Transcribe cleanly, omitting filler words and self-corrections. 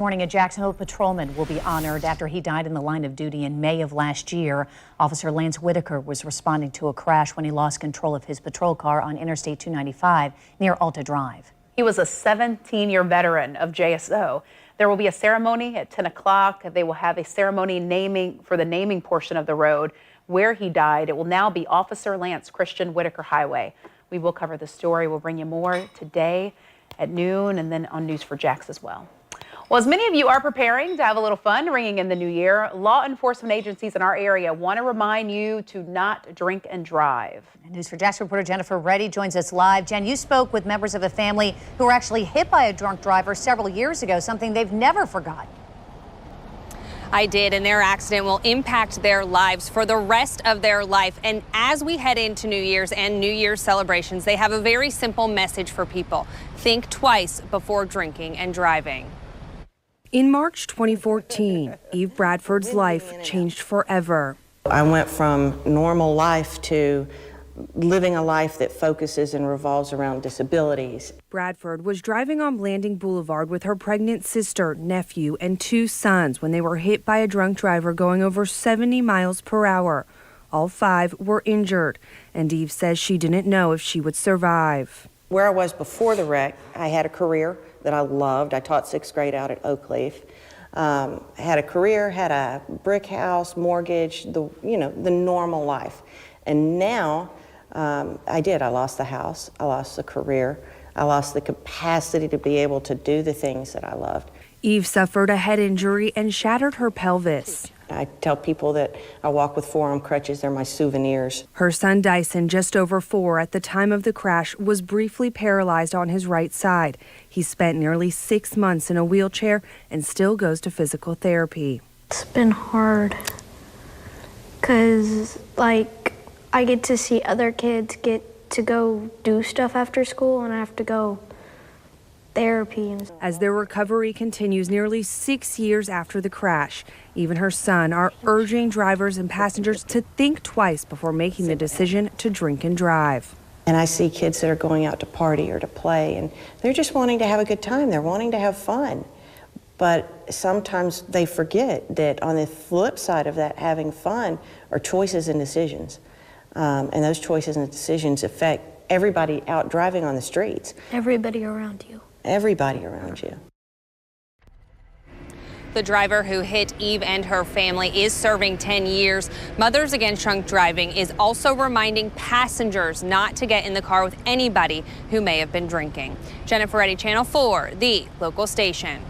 Morning, a Jacksonville patrolman will be honored after he died in the line of duty in May of last year. Officer Lance Whitaker was responding to a crash when he lost control of his patrol car on Interstate 295 near Alta Drive. He was a 17-year veteran of JSO. There will be a ceremony at 10 o'clock. They will have a ceremony for the naming portion of the road where he died. It will now be Officer Lance Christian Whitaker Highway. We will cover the story. We'll bring you more today at noon and then on News4Jax as well. Well, as many of you are preparing to have a little fun ringing in the new year, law enforcement agencies in our area want to remind you to not drink and drive. News4Jax reporter Jennifer Reddy joins us live. Jen, you spoke with members of a family who were actually hit by a drunk driver several years ago, something they've never forgotten. I did, and their accident will impact their lives for the rest of their life. And as we head into New Year's and New Year's celebrations, they have a very simple message for people. Think twice before drinking and driving. In March 2014, Eve Bradford's life changed forever. I went from normal life to living a life that focuses and revolves around disabilities. Bradford was driving on Blanding Boulevard with her pregnant sister, nephew, and 2 sons when they were hit by a drunk driver going over 70 miles per hour. All 5 were injured, and Eve says she didn't know if she would survive. Where I was before the wreck, I had a career that I loved. I taught 6th grade out at Oakleaf. I had a career, had a brick house, mortgage, the normal life. And now I lost the house, I lost the career, I lost the capacity to be able to do the things that I loved. Eve suffered a head injury and shattered her pelvis. I tell people that I walk with forearm crutches, they're my souvenirs. Her son Dyson, just over 4 at the time of the crash, was briefly paralyzed on his right side. He spent nearly 6 months in a wheelchair and still goes to physical therapy. It's been hard because, I get to see other kids get to go do stuff after school, and I have to go therapy. As their recovery continues nearly 6 years after the crash, even her son are urging drivers and passengers to think twice before making the decision to drink and drive. And I see kids that are going out to party or to play, and they're just wanting to have a good time. They're wanting to have fun. But sometimes they forget that on the flip side of that having fun are choices and decisions. And those choices and decisions affect everybody out driving on the streets. Everybody around you. Everybody around you. The driver who hit Eve and her family is serving 10 years. Mothers Against Drunk Driving is also reminding passengers not to get in the car with anybody who may have been drinking. Jennifer Reddy, Channel 4, the local station.